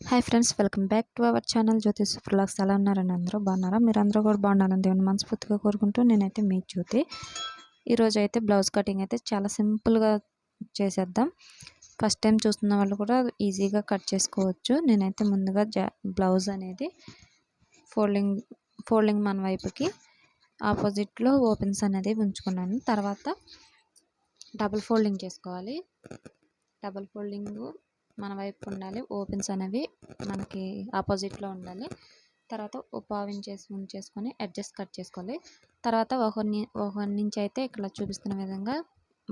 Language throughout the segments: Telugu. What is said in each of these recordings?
Hi friends, welcome back to our channel Jyothi super vlogs. ఎలా ఉన్నారని అందరూ బాగున్నారా? మీరందరూ కూడా బాగున్నారని దేవుని మనస్ఫూర్తిగా కోరుకుంటూ నేనైతే మీ జ్యోతి. ఈరోజు అయితే బ్లౌజ్ కటింగ్ అయితే చాలా సింపుల్గా చేసేద్దాం. ఫస్ట్ టైం చూస్తున్న వాళ్ళు కూడా ఈజీగా కట్ చేసుకోవచ్చు. నేనైతే ముందుగా బ్లౌజ్ అనేది ఫోల్డింగ్ మన వైపుకి ఆపోజిట్లో ఓపెన్స్ అనేది ఉంచుకున్నాను. తర్వాత డబుల్ ఫోల్డింగ్ చేసుకోవాలి. డబుల్ ఫోల్డింగ్ మన వైపు ఉండాలి. ఓపెన్స్ అనేవి మనకి ఆపోజిట్లో ఉండాలి. తర్వాత ఉంచేసుకొని అడ్జస్ట్ కట్ చేసుకోవాలి. తర్వాత ఒక నుంచి అయితే ఇక్కడ చూపిస్తున్న విధంగా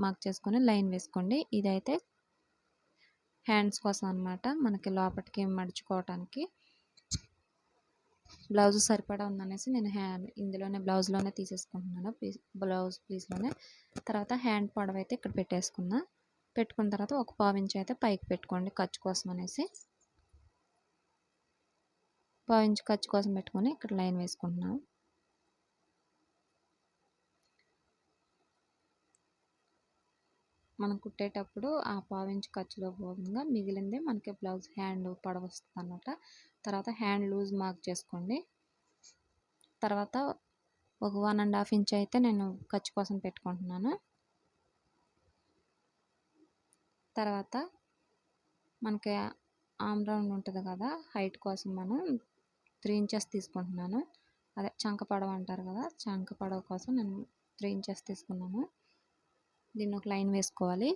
మార్క్ చేసుకొని లైన్ వేసుకోండి. ఇదైతే హ్యాండ్స్ కోసం అనమాట, మనకి లోపలికి మడుచుకోవటానికి. బ్లౌజ్ సరిపడా ఉందనేసి నేను ఇందులోనే బ్లౌజ్లోనే తీసేసుకుంటున్నాను, బ్లౌజ్ పీస్లోనే. తర్వాత హ్యాండ్ పొడవు అయితే ఇక్కడ పెట్టుకున్న తర్వాత ఒక పావించి అయితే పైకి పెట్టుకోండి ఖర్చు కోసం అనేసి. పావించి ఖర్చు కోసం పెట్టుకొని ఇక్కడ లైన్ వేసుకుంటున్నాను. మనం కుట్టేటప్పుడు ఆ పావించి ఖర్చులో పోగా మిగిలిందే మనకి బ్లౌజ్ హ్యాండ్ పొడవు వస్తుంది అన్నమాట. తర్వాత హ్యాండ్ లూజ్ మార్క్ చేసుకోండి. తర్వాత ఒక 1.5 ఇంచ్ అయితే నేను ఖర్చు కోసం పెట్టుకుంటున్నాను. తర్వాత మనకి ఆమ్ రౌండ్ ఉంటుంది కదా, హైట్ కోసం మనం 3 ఇంచెస్ తీసుకుంటున్నాను. అదే చంక పడవ అంటారు కదా, చంక పడవ కోసం నేను 3 ఇంచెస్ తీసుకున్నాను. దీన్ని ఒక లైన్ వేసుకోవాలి.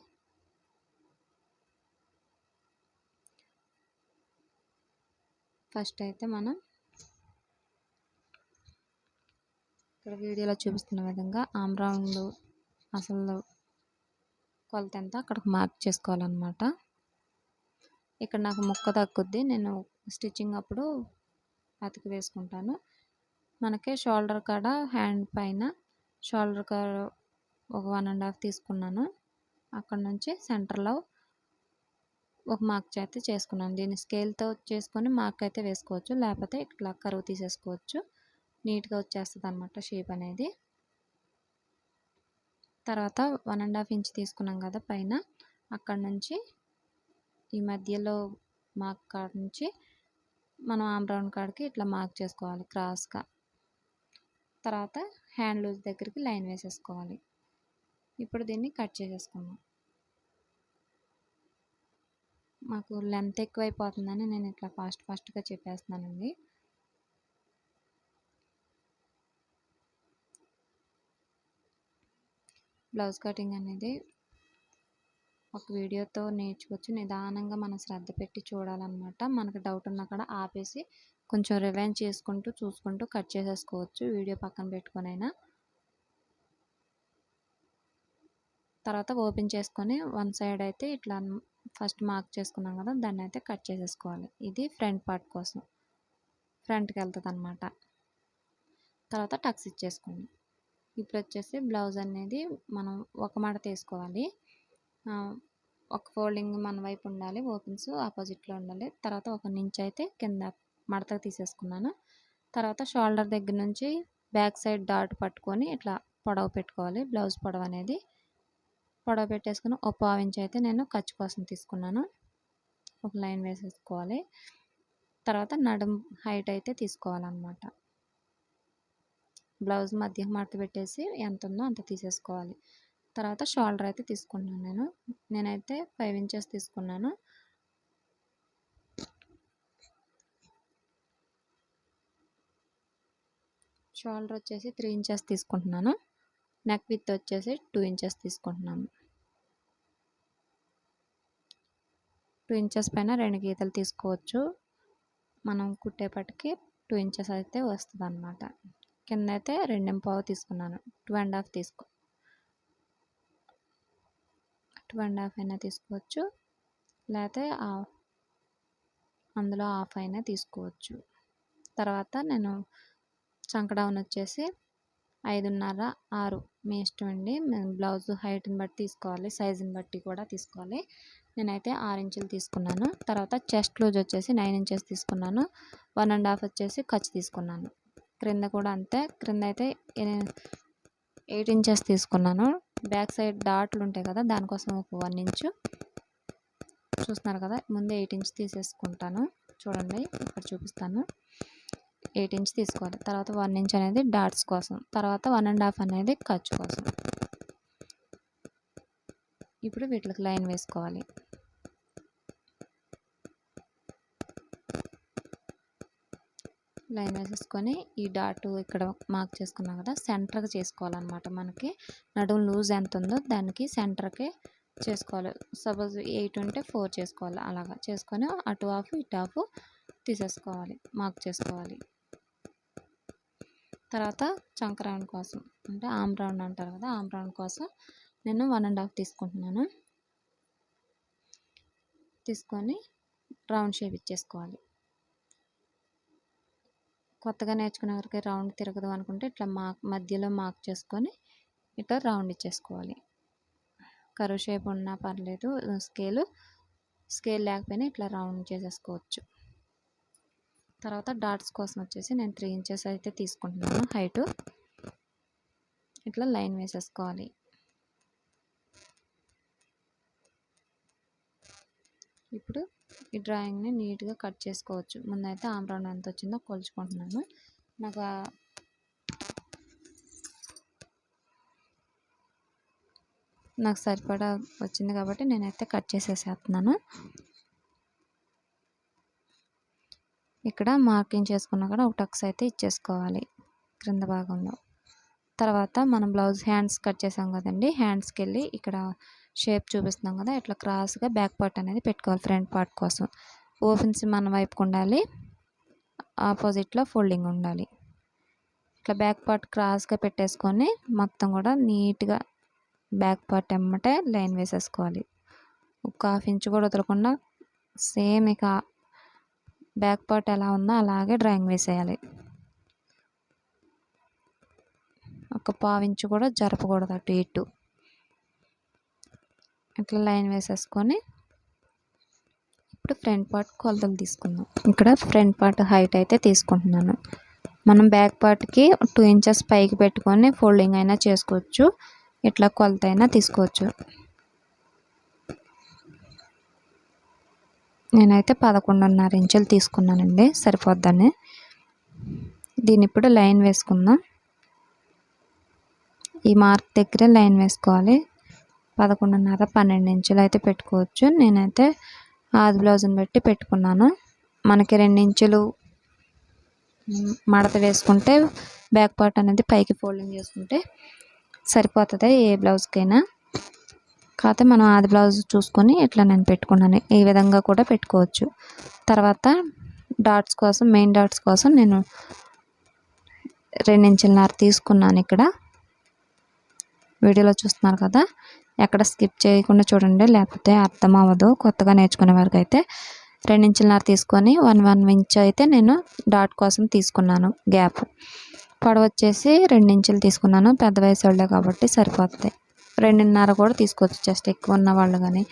ఫస్ట్ అయితే మనం ఇక్కడ వీడియోలో చూపిస్తున్న విధంగా ఆమ్ రౌండ్ అసలు కొలత ఎంత అక్కడికి మార్క్ చేసుకోవాలన్నమాట. ఇక్కడ నాకు ముక్క తగ్గుద్ది, నేను స్టిచ్చింగ్ అప్పుడు అతికి వేసుకుంటాను. మనకి షోల్డర్ కాడ హ్యాండ్ పైన షోల్డర్ కాడ ఒక 1.5 తీసుకున్నాను. అక్కడ నుంచి సెంటర్లో ఒక మార్క్ అయితే చేసుకున్నాను. దీన్ని స్కేల్తో చేసుకొని మార్క్ అయితే వేసుకోవచ్చు, లేకపోతే ఇట్లా కరువు తీసేసుకోవచ్చు. నీట్గా వచ్చేస్తుంది అన్నమాట షేప్ అనేది. తర్వాత 1.5 ఇంచ్ తీసుకున్నాం కదా పైన, అక్కడ నుంచి ఈ మధ్యలో మార్క్ కాడ నుంచి మనం ఆమ్ రౌండ్ కాడికి ఇట్లా మార్క్ చేసుకోవాలి క్రాస్గా. తర్వాత హ్యాండ్ లూజ్ దగ్గరికి లైన్ వేసేసుకోవాలి. ఇప్పుడు దీన్ని కట్ చేసేసుకున్నాం. మాకు లెంత్ ఎక్కువైపోతుందని నేను ఇట్లా ఫాస్ట్గా చెప్పేస్తున్నానండి. బ్లౌజ్ కటింగ్ అనేది ఒక వీడియోతో నేర్చుకోవచ్చు. నిదానంగా మనం శ్రద్ధ పెట్టి చూడాలన్నమాట. మనకు డౌట్ ఉన్నా కూడా ఆపేసి కొంచెం రివైండ్ చూసుకుంటూ కట్ చేసేసుకోవచ్చు, వీడియో పక్కన పెట్టుకొనైనా. తర్వాత ఓపెన్ చేసుకొని వన్ సైడ్ అయితే ఇట్లా ఫస్ట్ మార్క్ చేసుకున్నాం కదా, దాన్ని అయితే కట్ చేసేసుకోవాలి. ఇది ఫ్రంట్ పార్ట్ కోసం, ఫ్రంట్కి వెళ్తుంది అన్నమాట. తర్వాత టక్స్ ఇచ్చేసుకోండి. ఇప్పుడు వచ్చేసి బ్లౌజ్ అనేది మనం ఒక మడత వేసుకోవాలి. ఒక ఫోల్డింగ్ మన వైపు ఉండాలి, ఓపెన్స్ ఆపోజిట్లో ఉండాలి. తర్వాత ఒక నుంచి అయితే కింద మడతకు తీసేసుకున్నాను. తర్వాత షోల్డర్ దగ్గర నుంచి బ్యాక్ సైడ్ డాట్ పట్టుకొని ఇట్లా పొడవు పెట్టుకోవాలి. బ్లౌజ్ పొడవు అనేది పొడవు పెట్టేసుకుని ఒక 1/2 ఇంచ్ అయితే నేను ఖర్చు కోసం తీసుకున్నాను. ఒక లైన్ వేసేసుకోవాలి. తర్వాత నడుం హైట్ అయితే తీసుకోవాలన్నమాట. బ్లౌజ్ మధ్య మడత పెట్టేసి ఎంత ఉందో అంత తీసేసుకోవాలి. తర్వాత షోల్డర్ అయితే తీసుకున్నాను. నేనైతే 5 ఇంచెస్ తీసుకున్నాను. షోల్డర్ వచ్చేసి 3 ఇంచెస్ తీసుకుంటున్నాను. నెక్ విత్ వచ్చేసి 2 ఇంచెస్ తీసుకుంటున్నాను. 2 ఇంచెస్ పైన 2 గీతలు తీసుకోవచ్చు. మనం కుట్టేపటికి 2 ఇంచెస్ అయితే వస్తుంది అన్నమాట. కింద అయితే 2.5 తీసుకున్నాను. 2.5 2.5 అయినా తీసుకోవచ్చు, లేకపోతే అందులో హాఫ్ అయినా తీసుకోవచ్చు. తర్వాత నేను చంక డౌన్ వచ్చేసి 5.5, 6 మీ ఇష్టం అండి. బ్లౌజ్ హైట్ని బట్టి తీసుకోవాలి, సైజుని బట్టి కూడా తీసుకోవాలి. నేనైతే 6 ఇంచులు తీసుకున్నాను. తర్వాత చెస్ట్ లూజ్ వచ్చేసి 9 ఇంచెస్ తీసుకున్నాను. 1.5 వచ్చేసి ఖర్చు తీసుకున్నాను. క్రింద కూడా అంతే, క్రింద అయితే 8 ఇంచెస్ తీసుకున్నాను. బ్యాక్ సైడ్ డాట్లు ఉంటాయి కదా, దానికోసం ఒక 1 ఇంచు చూస్తున్నారు కదా, ముందే 8 ఇంచ్ తీసేసుకుంటాను. చూడండి ఇక్కడ చూపిస్తాను. 8 ఇంచ్ తీసుకోవాలి. తర్వాత 1 ఇంచ్ అనేది డాట్స్ కోసం, తర్వాత 1.5 అనేది ఖర్చు కోసం. ఇప్పుడు వీటికి లైన్ వేసుకోవాలి. లైన్ వేసేసుకొని ఈ డాట్ ఇక్కడ మార్క్ చేసుకున్నాం కదా, సెంటర్గా చేసుకోవాలన్నమాట. మనకి నడుము లూజ్ ఎంత ఉందో దానికి సెంటర్కే చేసుకోవాలి. సపోజ్ 8 ఉంటే 4 చేసుకోవాలి. అలాగా చేసుకొని అటు హాఫ్ ఇటు హాఫ్ తీసేసుకోవాలి, మార్క్ చేసుకోవాలి. తర్వాత చంక రౌండ్ కోసం అంటే ఆమ్ రౌండ్ అంటారు కదా, ఆమ్ రౌండ్ కోసం నేను 1.5 తీసుకుంటున్నాను. తీసుకొని రౌండ్ షేప్ ఇచ్చేసుకోవాలి. కొత్తగా నేర్చుకునే వరకు రౌండ్ తిరగదు అనుకుంటే ఇట్లా మధ్యలో మార్క్ చేసుకొని ఇట్లా రౌండ్ ఇచ్చేసుకోవాలి. కర్వ్ షేప్ ఉన్నా పర్లేదు, స్కేల్ లేకపోయినా ఇట్లా రౌండ్ చేసేసుకోవచ్చు. తర్వాత డాట్స్ కోసం వచ్చేసి నేను 3 ఇంచెస్ అయితే తీసుకుంటున్నాను హైటు. ఇట్లా లైన్ వేసేసుకోవాలి. ఇప్పుడు ఈ డ్రాయింగ్ని నీట్గా కట్ చేసుకోవచ్చు. ముందైతే ఆమ్ రౌండ్ ఎంత వచ్చిందో కొలుచుకుంటున్నాను. నాకు సరిపడా వచ్చింది కాబట్టి నేనైతే కట్ చేసేసేస్తున్నాను. ఇక్కడ మార్కింగ్ చేసుకున్నా కూడా ఒక టక్స్ అయితే ఇచ్చేసుకోవాలి క్రింద భాగంలో. తర్వాత మనం బ్లౌజ్ హ్యాండ్స్ కట్ చేసాం కదండి, హ్యాండ్స్కి వెళ్ళి ఇక్కడ షేప్ చూపిస్తున్నాం కదా, ఇట్లా క్రాస్గా బ్యాక్ పార్ట్ అనేది పెట్టుకోవాలి. ఫ్రంట్ పార్ట్ కోసం ఓపెన్స్ మన వైపుకు ఉండాలి, ఆపోజిట్లో ఫోల్డింగ్ ఉండాలి. ఇట్లా బ్యాక్ పార్ట్ క్రాస్గా పెట్టేసుకొని మొత్తం కూడా నీట్గా బ్యాక్ పార్ట్ ఎమ్మటే లైన్ వేసేసుకోవాలి. ఒక 1/2 ఇంచ్ కూడా వదలకుండా సేమ్ ఇక బ్యాక్ పార్ట్ ఎలా ఉందో అలాగే డ్రాయింగ్ వేసేయాలి. ఒక 1/2 ఇంచ్ కూడా జరపకూడదు అటు ఇటు. ఇట్లా లైన్ వేసేసుకొని ఇప్పుడు ఫ్రంట్ పార్ట్ కొలతలు తీసుకుందాం. ఇక్కడ ఫ్రంట్ పార్ట్ హైట్ అయితే తీసుకుంటున్నాను. మనం బ్యాక్ పార్ట్కి 2 ఇంచెస్ పైకి పెట్టుకొని ఫోల్డింగ్ అయినా చేసుకోవచ్చు, ఇట్లా కొలత అయినా తీసుకోవచ్చు. నేనైతే 11.5 ఇంచులు తీసుకున్నానండి, సరిపోద్దని. దీన్ని ఇప్పుడు లైన్ వేసుకుందాం. ఈ మార్క్ దగ్గర లైన్ వేసుకోవాలి. 11.5 12 ఇంచులు అయితే పెట్టుకోవచ్చు. నేనైతే ఆది బ్లౌజ్ని బట్టి పెట్టుకున్నాను. మనకి 2 ఇంచులు మడత వేసుకుంటే బ్యాక్ పార్ట్ అనేది పైకి ఫోల్డింగ్ చేసుకుంటే సరిపోతుంది ఏ బ్లౌజ్కైనా. కాకపోతే మనం ఆది బ్లౌజ్ చూసుకొని ఇట్లా నేను పెట్టుకున్నాను. ఈ విధంగా కూడా పెట్టుకోవచ్చు. తర్వాత డాట్స్ కోసం, మెయిన్ డాట్స్ కోసం నేను 2 ఇంచులన్నర తీసుకున్నాను. ఇక్కడ వీడియోలో చూస్తున్నారు కదా, ఎక్కడ స్కిప్ చేయకుండా చూడండి, లేకపోతే అర్థం అవ్వదు. కొత్తగా నేర్చుకునే వరకు అయితే 2 ఇంచులన్నర తీసుకొని 1 ఇంచ్ అయితే నేను డాట్ కోసం తీసుకున్నాను. గ్యాప్ పొడవు వచ్చేసి 2 ఇంచులు తీసుకున్నాను. పెద్ద వయసు వాళ్ళే కాబట్టి సరిపోతుంది. 2.5 కూడా తీసుకోవచ్చు, జస్ట్ ఎక్కువ ఉన్న వాళ్ళు కానీ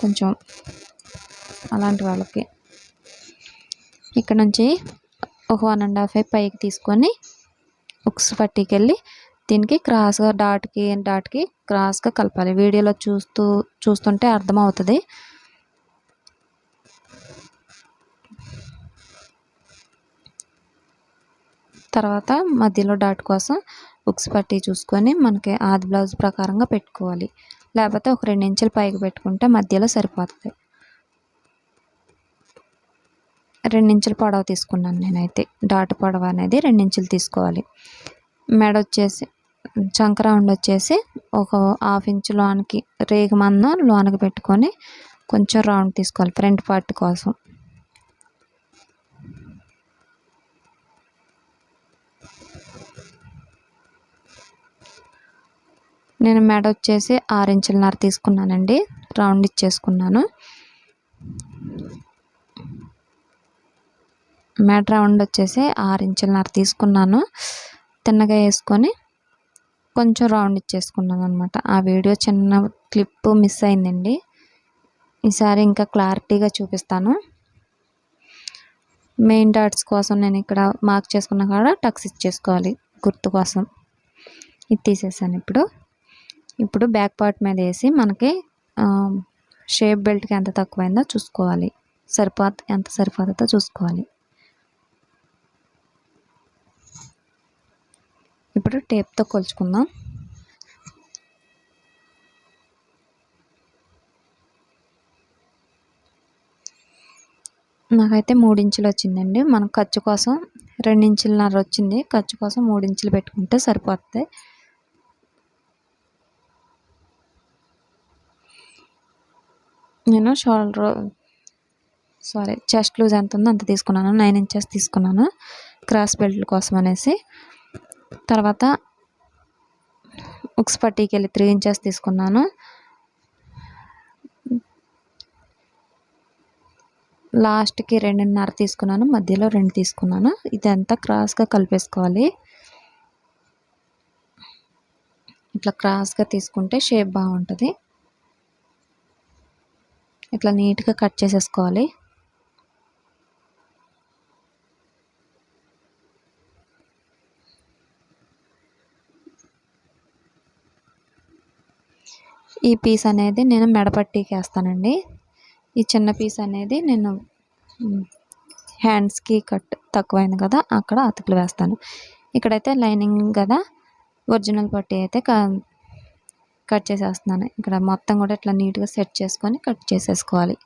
కొంచెం అలాంటి వాళ్ళకి. ఇక్కడ నుంచి ఒక 1.5 పైకి తీసుకొని ఉక్స్ పట్టీకి వెళ్ళి దీనికి క్రాస్గా డాట్కి క్రాస్గా కలపాలి. వీడియోలో చూస్తుంటే అర్థమవుతుంది. తర్వాత మధ్యలో డాట్ కోసం ఉక్స్ పట్టీ చూసుకొని మనకి ఆది బ్లౌజ్ ప్రకారంగా పెట్టుకోవాలి. లేకపోతే ఒక 2 ఇంచులు పైకి పెట్టుకుంటే మధ్యలో సరిపోతుంది. 2 ఇంచుల పొడవు తీసుకున్నాను నేనైతే. డాట్ పొడవు అనేది 2 ఇంచులు తీసుకోవాలి. మెడ వచ్చేసి చంక రౌండ్ వచ్చేసి ఒక 1/2 ఇంచు లోనికి రేగు మందం లోనికి పెట్టుకొని కొంచెం రౌండ్ తీసుకోవాలి ఫ్రంట్ పార్ట్ కోసం. నేను మెడ వచ్చేసి 6 ఇంచులన్నర తీసుకున్నానండి, రౌండ్ ఇచ్చేసుకున్నాను. మెడ రౌండ్ వచ్చేసి 6 ఇంచులన్నర తీసుకున్నాను. తిన్నగా వేసుకొని కొంచెం రౌండ్ ఇచ్చేసుకున్నాను అనమాట. ఆ వీడియో చిన్న క్లిప్ మిస్ అయిందండి, ఈసారి ఇంకా క్లారిటీగా చూపిస్తాను. మెయిన్ డాట్స్ కోసం నేను ఇక్కడ మార్క్ చేసుకున్న కాడ టక్స్ ఇచ్చేసుకోవాలి గుర్తు కోసం. ఇది తీసేసాను. ఇప్పుడు బ్యాక్ పార్ట్ మీద వేసి మనకి షేప్ బెల్ట్కి ఎంత తక్కువైందో చూసుకోవాలి. ఎంత సరిపోతుందో చూసుకోవాలి. ఇప్పుడు టేప్తో కొలుచుకుందాం. నాకైతే 3 ఇంచులు వచ్చిందండి. మనం ఖర్చు కోసం 2 ఇంచులన్నర వచ్చింది. ఖర్చు కోసం 3 ఇంచులు పెట్టుకుంటే సరిపోతుంది. నేను చెస్ట్ లూజ్ ఎంత ఉందో అంత తీసుకున్నాను. 9 ఇంచెస్ తీసుకున్నాను క్రాస్ బెల్ట్ కోసం అనేసి. తర్వాత ఉక్స్ పట్టీకి వెళ్ళి 3 ఇంచెస్ తీసుకున్నాను. లాస్ట్కి 2.5 తీసుకున్నాను. మధ్యలో 2 తీసుకున్నాను. ఇదంతా క్రాస్గా కలిపేసుకోవాలి. ఇట్లా క్రాస్గా తీసుకుంటే షేప్ బాగుంటుంది. ఇట్లా నీట్గా కట్ చేసేసుకోవాలి. ఈ పీస్ అనేది నేను మెడపట్టీకి వేస్తానండి. ఈ చిన్న పీస్ అనేది నేను హ్యాండ్స్కి కట్ తక్కువైంది కదా, అక్కడ అతుకులు వేస్తాను. ఇక్కడైతే లైనింగ్ కదా, ఒరిజినల్ పట్టీ అయితే కట్ చేసేస్తున్నాను. ఇక్కడ మొత్తం కూడా ఇట్లా నీట్గా సెట్ చేసుకొని కట్ చేసేసుకోవాలి.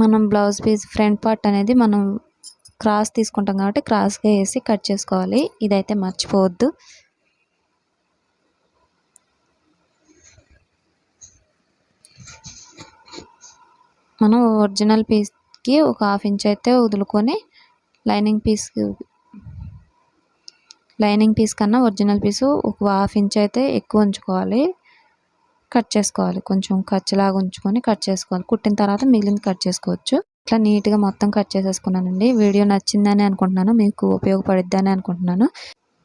మనం బ్లౌజ్ పీస్ ఫ్రంట్ పార్ట్ అనేది మనం క్రాస్ తీసుకుంటాం కాబట్టి క్రాస్గా వేసి కట్ చేసుకోవాలి. ఇదైతే మర్చిపోవద్దు. మనం ఒరిజినల్ పీస్కి ఒక 1/2 ఇంచ్ అయితే వదులుకొని లైనింగ్ పీస్ కన్నా ఒరిజినల్ పీసు ఒక 1/2 ఇంచ్ అయితే ఎక్కువ ఉంచుకోవాలి. కట్ చేసుకోవాలి. కొంచెం ఖర్చులాగా ఉంచుకొని కట్ చేసుకోవాలి. కుట్టిన తర్వాత మిగిలింది కట్ చేసుకోవచ్చు. ఇట్లా నీట్గా మొత్తం కట్ చేసేసుకున్నానండి. వీడియో నచ్చిందని అనుకుంటున్నాను. మీకు ఉపయోగపడిద్దని అనుకుంటున్నాను.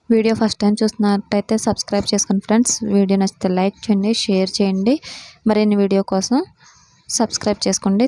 వీడియో ఫస్ట్ టైం చూస్తున్నట్టయితే సబ్స్క్రైబ్ చేసుకోండి ఫ్రెండ్స్. వీడియో నచ్చితే లైక్ చేయండి, షేర్ చేయండి. మరిన్ని వీడియో కోసం సబ్స్క్రైబ్ చేసుకోండి.